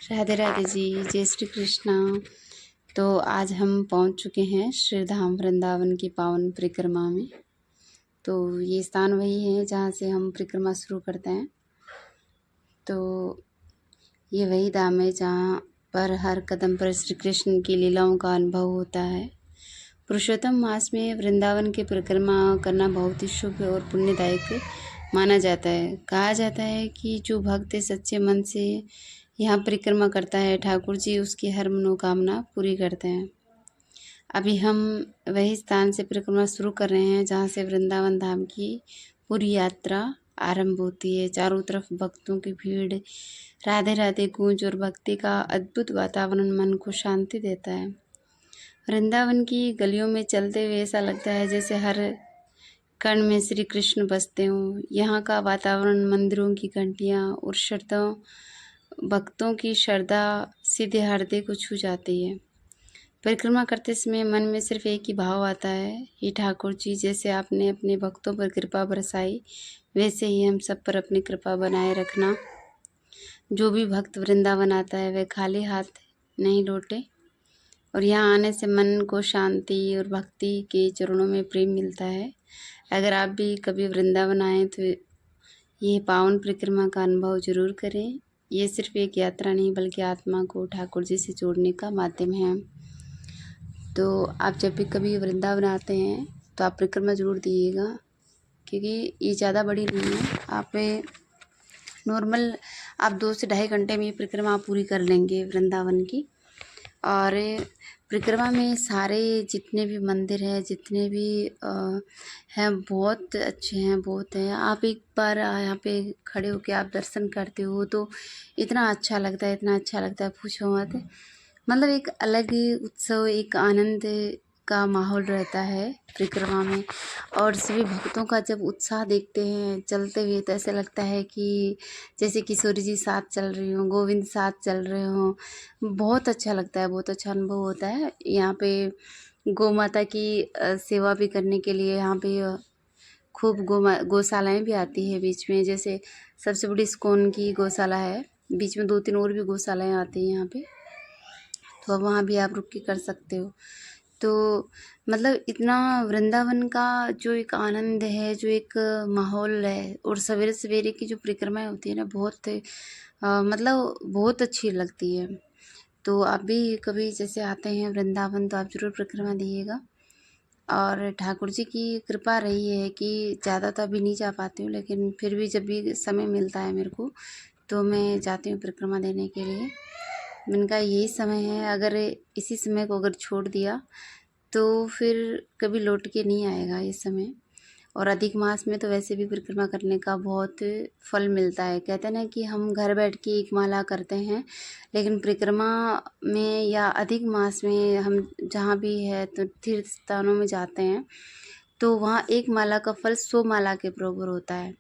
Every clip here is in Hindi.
राधे राधे जी, जय श्री कृष्णा। तो आज हम पहुंच चुके हैं श्री धाम वृंदावन की पावन परिक्रमा में। तो ये स्थान वही है जहां से हम परिक्रमा शुरू करते हैं। तो ये वही धाम है जहां पर हर कदम पर श्री कृष्ण की लीलाओं का अनुभव होता है। पुरुषोत्तम मास में वृंदावन की परिक्रमा करना बहुत ही शुभ और पुण्यदायक माना जाता है। कहा जाता है कि जो भक्त सच्चे मन से यहाँ परिक्रमा करता है, ठाकुर जी उसकी हर मनोकामना पूरी करते हैं। अभी हम वही स्थान से परिक्रमा शुरू कर रहे हैं जहाँ से वृंदावन धाम की पूरी यात्रा आरंभ होती है। चारों तरफ भक्तों की भीड़, राधे राधे गूंज और भक्ति का अद्भुत वातावरण मन को शांति देता है। वृंदावन की गलियों में चलते हुए ऐसा लगता है जैसे हर कण में श्री कृष्ण बसते हों। यहाँ का वातावरण, मंदिरों की घंटियाँ और भक्तों की श्रद्धा सीधे हृदय को छू जाती है। परिक्रमा करते समय मन में सिर्फ एक ही भाव आता है, हे ठाकुर जी, जैसे आपने अपने भक्तों पर कृपा बरसाई वैसे ही हम सब पर अपनी कृपा बनाए रखना। जो भी भक्त वृंदावन आता है वह खाली हाथ नहीं लौटे और यहाँ आने से मन को शांति और भक्ति के चरणों में प्रेम मिलता है। अगर आप भी कभी वृंदावन आएँ तो ये पावन परिक्रमा का अनुभव जरूर करें। ये सिर्फ एक यात्रा नहीं बल्कि आत्मा को ठाकुर जी से जोड़ने का माध्यम है। तो आप जब भी कभी वृंदावन आते हैं तो आप परिक्रमा जरूर दिएगा, क्योंकि ये ज़्यादा बड़ी नहीं है। आप नॉर्मल आप 2 से ढाई घंटे में ये परिक्रमा पूरी कर लेंगे वृंदावन की। और परिक्रमा में सारे जितने भी मंदिर हैं, जितने भी हैं, बहुत अच्छे हैं, बहुत हैं। आप एक बार यहाँ पे खड़े होकर आप दर्शन करते हो तो इतना अच्छा लगता है, इतना अच्छा लगता है, पूछो मत। मतलब एक अलग ही उत्सव, एक आनंद का माहौल रहता है परिक्रमा में। और सभी भक्तों का जब उत्साह देखते हैं चलते हुए तो ऐसा लगता है कि जैसे किशोरी जी साथ चल रही हों, गोविंद साथ चल रहे हों। बहुत अच्छा लगता है, बहुत अच्छा अनुभव होता है। यहाँ पे गौ माता की सेवा भी करने के लिए यहाँ पे खूब गौशालाएँ भी आती है बीच में। जैसे सबसे बड़ी इस्कॉन की गौशाला है, बीच में 2-3 और भी गौशालाएँ आती हैं यहाँ पे, तो वहाँ भी आप रुक के कर सकते हो। तो मतलब इतना वृंदावन का जो एक आनंद है, जो एक माहौल है, और सवेरे सवेरे की जो परिक्रमाएँ होती है ना, बहुत मतलब बहुत अच्छी लगती है। तो आप भी कभी जैसे आते हैं वृंदावन तो आप ज़रूर परिक्रमा दिएगा। और ठाकुर जी की कृपा रही है कि ज़्यादा तो अभी नहीं जा पाती हूँ, लेकिन फिर भी जब भी समय मिलता है मेरे को तो मैं जाती हूँ परिक्रमा देने के लिए। मैंने कहा यही समय है, अगर इसी समय को अगर छोड़ दिया तो फिर कभी लौट के नहीं आएगा ये समय। और अधिक मास में तो वैसे भी परिक्रमा करने का बहुत फल मिलता है। कहते हैं ना कि हम घर बैठ के एक माला करते हैं, लेकिन परिक्रमा में या अधिक मास में हम जहाँ भी है तो तीर्थ स्थानों में जाते हैं तो वहाँ एक माला का फल 100 माला के बराबर होता है।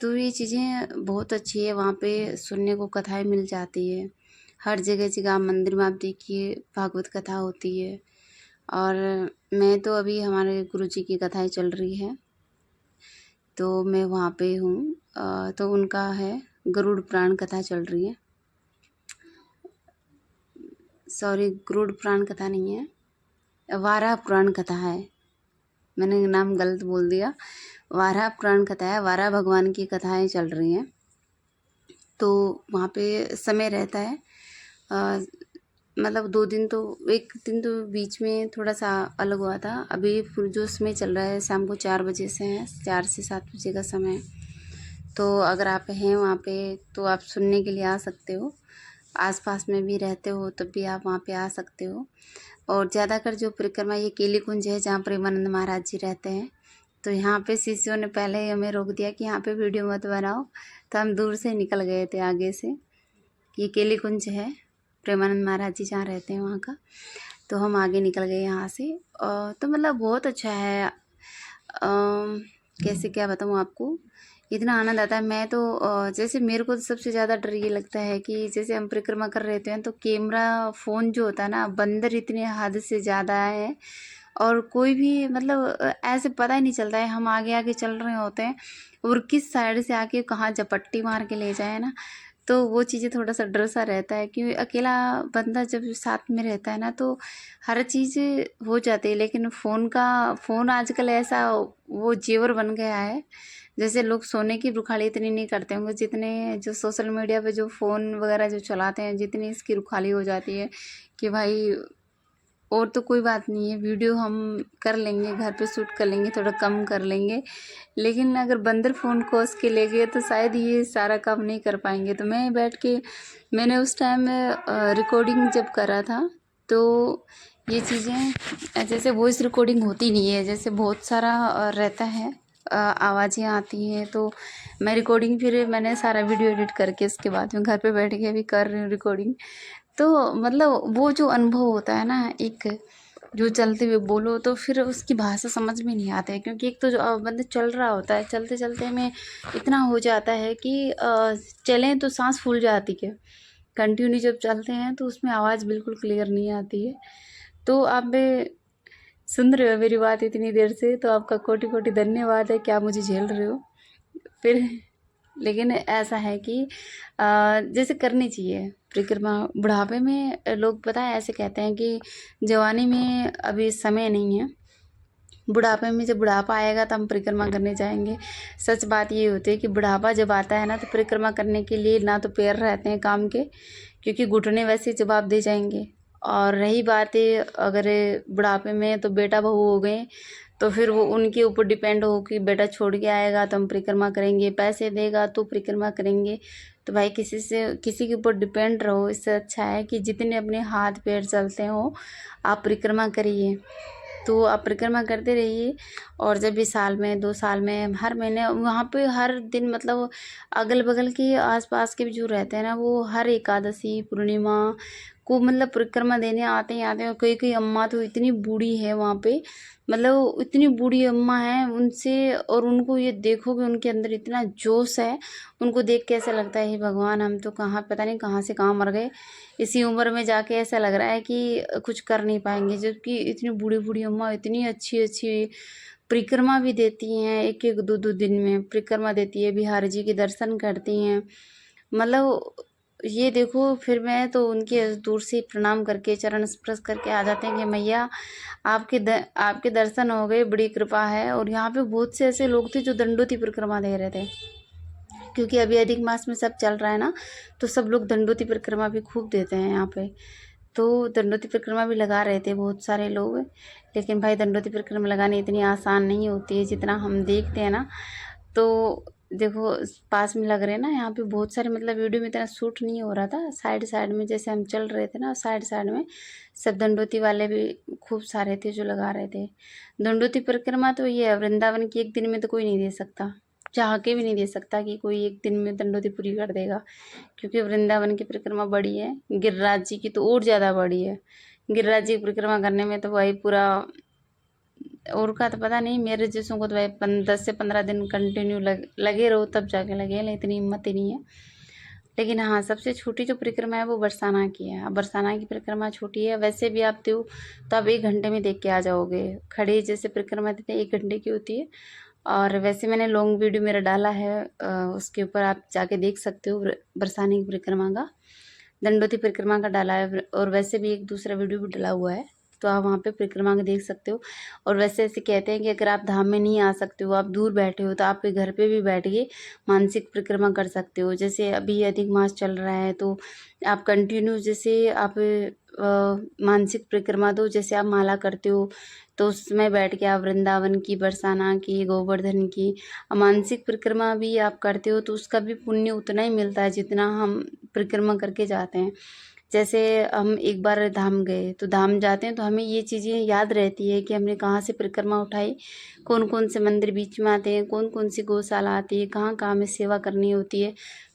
तो ये चीज़ें बहुत अच्छी है। वहाँ पे सुनने को कथाएँ मिल जाती है, हर जगह जगह मंदिर में आप देखिए भागवत कथा होती है। और मैं तो अभी हमारे गुरुजी की कथाएँ चल रही है तो मैं वहाँ पे हूँ। तो उनका है गरुड़ पुराण कथा चल रही है। सॉरी, गरुड़ पुराण कथा नहीं है, वाराह पुराण कथा है। मैंने नाम गलत बोल दिया, वाराह पुराण कथा है। वाराह भगवान की कथाएं चल रही हैं तो वहाँ पे समय रहता है। मतलब 2 दिन तो, 1 दिन तो बीच में थोड़ा सा अलग हुआ था। अभी फिर जो समय चल रहा है शाम को 4 बजे से है, 4 से 7 बजे का समय। तो अगर आप हैं वहाँ पे तो आप सुनने के लिए आ सकते हो। आसपास में भी रहते हो तब भी आप वहाँ पे आ सकते हो। और ज़्यादातर जो परिक्रमा ये केली कुंज है जहाँ प्रेमानंद महाराज जी रहते हैं, तो यहाँ पे शिष्यों ने पहले ही हमें रोक दिया कि यहाँ पे वीडियो मत बनाओ, तो हम दूर से निकल गए थे आगे से। ये केली कुंज है, प्रेमानंद महाराज जी जहाँ रहते हैं वहाँ का, तो हम आगे निकल गए यहाँ से। तो मतलब बहुत अच्छा है। कैसे क्या बताऊँ आपको, इतना आनंद आता है। मैं तो जैसे मेरे को तो सबसे ज़्यादा डर ये लगता है कि जैसे हम परिक्रमा कर रहे हैं तो कैमरा फ़ोन जो होता है ना, बंदर इतने हद से ज़्यादा है और कोई भी मतलब ऐसे पता ही नहीं चलता है। हम आगे आगे चल रहे होते हैं और किस साइड से आके कहाँ झपट्टी मार के ले जाए ना, तो वो चीज़ें थोड़ा सा डर सा रहता है, क्योंकि अकेला बंदा जब साथ में रहता है ना तो हर चीज़ हो जाती है। लेकिन फ़ोन आजकल ऐसा वो जेवर बन गया है, जैसे लोग सोने की रुखाली इतनी नहीं करते होंगे जितने जो सोशल मीडिया पे जो फ़ोन वगैरह जो चलाते हैं, जितनी इसकी रुखाली हो जाती है कि भाई और तो कोई बात नहीं है, वीडियो हम कर लेंगे, घर पे शूट कर लेंगे, थोड़ा कम कर लेंगे, लेकिन अगर बंदर फ़ोन कोस के ले गए तो शायद ये सारा काम नहीं कर पाएंगे। तो मैं बैठ के मैंने उस टाइम रिकॉर्डिंग जब करा था तो ये चीज़ें जैसे वॉइस रिकॉर्डिंग होती नहीं है, जैसे बहुत सारा रहता है, आवाज़ें आती हैं, तो मैं रिकॉर्डिंग फिर मैंने सारा वीडियो एडिट करके उसके बाद में घर पे बैठ के भी कर रही हूँ रिकॉर्डिंग। तो मतलब वो जो अनुभव होता है ना, एक जो चलते हुए बोलो तो फिर उसकी भाषा समझ में नहीं आता है, क्योंकि एक तो जो बंदा चल रहा होता है, चलते चलते में इतना हो जाता है कि चलें तो सांस फूल जाती है। कंटिन्यू जब चलते हैं तो उसमें आवाज़ बिल्कुल क्लियर नहीं आती है। तो आप सुन रहे हो मेरी बात इतनी देर से, तो आपका कोटि कोटि धन्यवाद है कि आप मुझे झेल रहे हो। फिर लेकिन ऐसा है कि जैसे करनी चाहिए परिक्रमा बुढ़ापे में। लोग पता है ऐसे कहते हैं कि जवानी में अभी समय नहीं है, बुढ़ापे में जब बुढ़ापा आएगा तो हम परिक्रमा करने जाएंगे। सच बात ये होती है कि बुढ़ापा जब आता है ना तो परिक्रमा करने के लिए ना तो पैर रहते हैं काम के, क्योंकि घुटने वैसे ही जवाब दे जाएंगे। और रही बात है अगर बुढ़ापे में तो बेटा बहू हो गए तो फिर वो उनके ऊपर डिपेंड हो कि बेटा छोड़ के आएगा तो हम परिक्रमा करेंगे, पैसे देगा तो परिक्रमा करेंगे। तो भाई किसी के ऊपर डिपेंड रहो, इससे अच्छा है कि जितने अपने हाथ पैर चलते हो आप परिक्रमा करिए। तो आप परिक्रमा करते रहिए, और जब भी साल में 2 साल में हर महीने वहाँ पे हर दिन, मतलब अगल बगल के आसपास के भी जो रहते हैं ना वो हर एकादशी पूर्णिमा को मतलब परिक्रमा देने आते ही आते हैं। और कई अम्मा तो इतनी बूढ़ी है वहाँ पे, मतलब इतनी बूढ़ी अम्मा है उनसे, और उनको ये देखो कि उनके अंदर इतना जोश है, उनको देख के ऐसा लगता है हे भगवान हम तो कहाँ पता नहीं कहाँ से कहाँ मर गए, इसी उम्र में जाके ऐसा लग रहा है कि कुछ कर नहीं पाएंगे। जबकि इतनी बूढ़ी बूढ़ी अम्मा इतनी अच्छी अच्छी परिक्रमा भी देती हैं, एक एक दो दो दिन में परिक्रमा देती है, बिहारी जी के दर्शन करती हैं। मतलब ये देखो, फिर मैं तो उनके दूर से प्रणाम करके चरण स्पर्श करके आ जाते हैं कि मैया आपके दर्शन हो गए, बड़ी कृपा है। और यहाँ पे बहुत से ऐसे लोग थे जो दंडोती परिक्रमा दे रहे थे, क्योंकि अभी अधिक मास में सब चल रहा है ना, तो सब लोग दंडोती परिक्रमा भी खूब देते हैं यहाँ पे। तो दंडोती परिक्रमा भी लगा रहे थे बहुत सारे लोग, लेकिन भाई दंडोती परिक्रमा लगानी इतनी आसान नहीं होती है जितना हम देखते हैं ना। तो देखो पास में लग रहे हैं ना यहाँ पे बहुत सारे, मतलब वीडियो में इतना शूट नहीं हो रहा था, साइड साइड में जैसे हम चल रहे थे ना, साइड साइड में सब दंडोती वाले भी खूब सारे थे जो लगा रहे थे। दंडोती परिक्रमा तो ये है, वृंदावन की एक दिन में तो कोई नहीं दे सकता, चाह के भी नहीं दे सकता कि कोई एक दिन में दंडोती पूरी कर देगा, क्योंकि वृंदावन की परिक्रमा बड़ी है, गिरिराज जी की तो और ज़्यादा बड़ी है। गिरिराज जी की परिक्रमा करने में तो भाई पूरा, और का तो पता नहीं, मेरे जैसों को तो भाई 10 से 15 दिन कंटिन्यू लगे रहो तब जाके लगे, लेकिन इतनी हिम्मत ही नहीं है। लेकिन हाँ, सबसे छोटी जो परिक्रमा है वो बरसाना की है। अब बरसाना की परिक्रमा छोटी है, वैसे भी आप दो तो आप 1 घंटे में देख के आ जाओगे। खड़ी जैसे परिक्रमा देते हैं 1 घंटे की होती है, और वैसे मैंने लॉन्ग वीडियो मेरा डाला है, उसके ऊपर आप जाके देख सकते हो बरसाने की परिक्रमा का, दंडोती परिक्रमा का डाला है, और वैसे भी एक दूसरा वीडियो भी डला हुआ है, तो आप वहाँ पे परिक्रमा के देख सकते हो। और वैसे ऐसे कहते हैं कि अगर आप धाम में नहीं आ सकते हो, आप दूर बैठे हो, तो आप घर पे भी बैठ के मानसिक परिक्रमा कर सकते हो। जैसे अभी अधिक मास चल रहा है तो आप कंटिन्यू जैसे आप मानसिक परिक्रमा दो, जैसे आप माला करते हो तो उसमें बैठ के आप वृंदावन की, बरसाना की, गोवर्धन की मानसिक परिक्रमा भी आप करते हो, तो उसका भी पुण्य उतना ही मिलता है जितना हम परिक्रमा करके जाते हैं। जैसे हम एक बार धाम गए, तो धाम जाते हैं तो हमें ये चीज़ें याद रहती है कि हमने कहाँ से परिक्रमा उठाई, कौन कौन से मंदिर बीच में आते हैं, कौन कौन सी गौशाला आती है, कहाँ कहाँ हमें सेवा करनी होती है।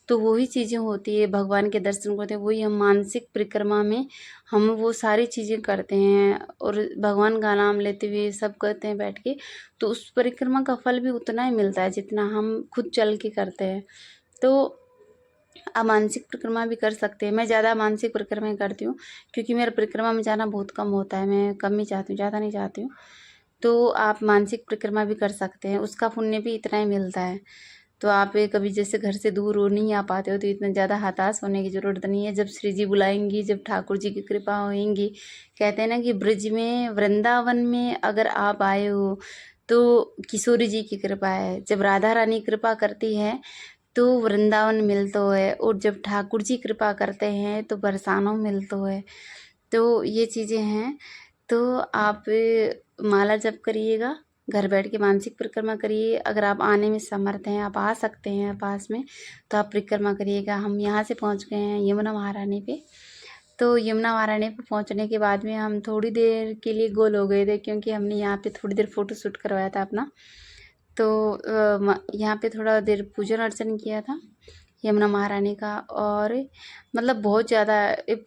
तो वही चीज़ें होती है, भगवान के दर्शन करते हैं, वही हम मानसिक परिक्रमा में हम वो सारी चीज़ें करते हैं, और भगवान का नाम लेते हुए सब करते हैं बैठ के। तो उस परिक्रमा का फल भी उतना ही मिलता है जितना हम खुद चल के करते हैं। तो आप मानसिक परिक्रमा भी कर सकते हैं। मैं ज़्यादा मानसिक परिक्रमा करती हूँ, क्योंकि मेरा परिक्रमा में जाना बहुत कम होता है, मैं कम ही जाती हूँ, ज़्यादा नहीं जाती हूँ। तो आप मानसिक परिक्रमा भी कर सकते हैं, उसका पुण्य भी इतना ही मिलता है। तो आप कभी जैसे घर से दूर हो, नहीं आ पाते हो, तो इतना ज़्यादा हताश होने की ज़रूरत नहीं है। जब श्री जी बुलाएंगी, जब ठाकुर जी की कृपा होएंगी, कहते हैं ना कि ब्रज में, वृंदावन में अगर आप आए हो तो किशोरी जी की कृपा है। जब राधा रानी कृपा करती है तो वृंदावन मिलतो है, और जब ठाकुर जी कृपा करते हैं तो बरसाना मिलतो है। तो ये चीज़ें हैं। तो आप माला जप करिएगा, घर बैठ के मानसिक परिक्रमा करिए। अगर आप आने में समर्थ हैं, आप आ सकते हैं पास में, तो आप परिक्रमा करिएगा। हम यहाँ से पहुँच गए हैं यमुना महारानी पे। तो यमुना महारानी पे पहुँचने के बाद में हम थोड़ी देर के लिए गोल हो गए थे, क्योंकि हमने यहाँ पे थोड़ी देर फ़ोटो शूट करवाया था अपना। तो यहाँ पे थोड़ा देर पूजन अर्चन किया था यमुना महारानी का। और मतलब बहुत ज़्यादा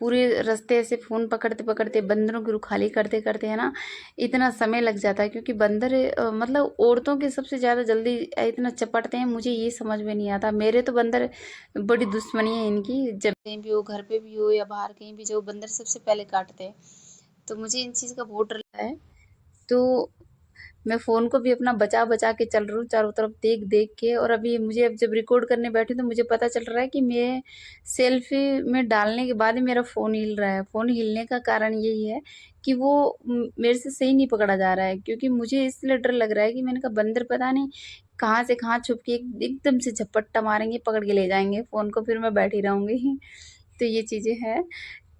पूरे रास्ते ऐसे फ़ोन पकड़ते पकड़ते, बंदरों की रुखाली करते करते है ना, इतना समय लग जाता है। क्योंकि बंदर मतलब औरतों के सबसे ज़्यादा जल्दी इतना चपटते हैं, मुझे ये समझ में नहीं आता। मेरे तो बंदर बड़ी दुश्मनी है इनकी, जब कहीं भी हो, घर पे भी हो या बाहर कहीं भी, जो बंदर सबसे पहले काटते हैं। तो मुझे इन चीज़ का बहुत डर लगता है। तो मैं फ़ोन को भी अपना बचा बचा के चल रही हूँ, चारों तरफ देख देख के। और अभी मुझे, अब जब रिकॉर्ड करने बैठी तो मुझे पता चल रहा है कि मैं सेल्फी में डालने के बाद ही मेरा फ़ोन हिल रहा है। फ़ोन हिलने का कारण यही है कि वो मेरे से सही नहीं पकड़ा जा रहा है। क्योंकि मुझे इसलिए डर लग रहा है कि मैंने कहा बंदर पता नहीं कहाँ से कहाँ छुप के एकदम से झपट्टा मारेंगे, पकड़ के ले जाएंगे फ़ोन को, फिर मैं बैठी रहूँगी। तो ये चीज़ें हैं।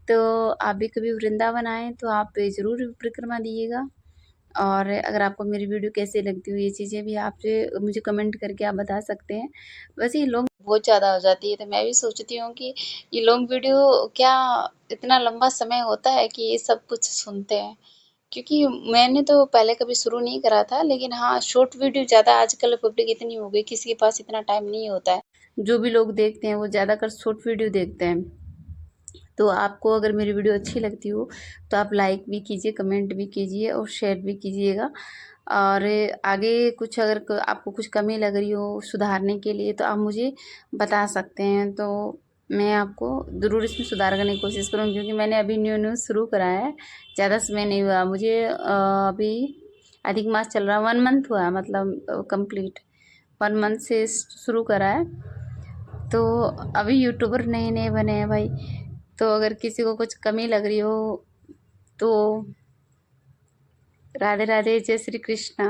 तो आप भी कभी वृंदावन आएँ तो आप ज़रूर परिक्रमा दिएगा। और अगर आपको मेरी वीडियो कैसी लगती हुई, ये चीज़ें भी आपसे मुझे कमेंट करके आप बता सकते हैं। वैसे ये लॉन्ग बहुत ज़्यादा हो जाती है, तो मैं भी सोचती हूँ कि ये लॉन्ग वीडियो क्या इतना लंबा समय होता है कि ये सब कुछ सुनते हैं। क्योंकि मैंने तो पहले कभी शुरू नहीं करा था, लेकिन हाँ, शॉर्ट वीडियो ज़्यादा आजकल पब्लिक इतनी हो गई, किसी के पास इतना टाइम नहीं होता है। जो भी लोग देखते हैं वो ज़्यादातर शॉर्ट वीडियो देखते हैं। तो आपको अगर मेरी वीडियो अच्छी लगती हो तो आप लाइक भी कीजिए, कमेंट भी कीजिए और शेयर भी कीजिएगा। और आगे कुछ अगर आपको कुछ कमी लग रही हो सुधारने के लिए, तो आप मुझे बता सकते हैं। तो मैं आपको ज़रूर इसमें सुधार करने की कोशिश करूँगी, क्योंकि मैंने अभी न्यू न्यू शुरू करा है, ज़्यादा समय नहीं हुआ मुझे। अभी अधिक मास चल रहा है, 1 मंथ हुआ है, मतलब कंप्लीट 1 मंथ से शुरू करा है। तो अभी यूट्यूबर नए नए बने हैं भाई। तो अगर किसी को कुछ कमी लग रही हो तो राधे राधे, जय श्री कृष्णा।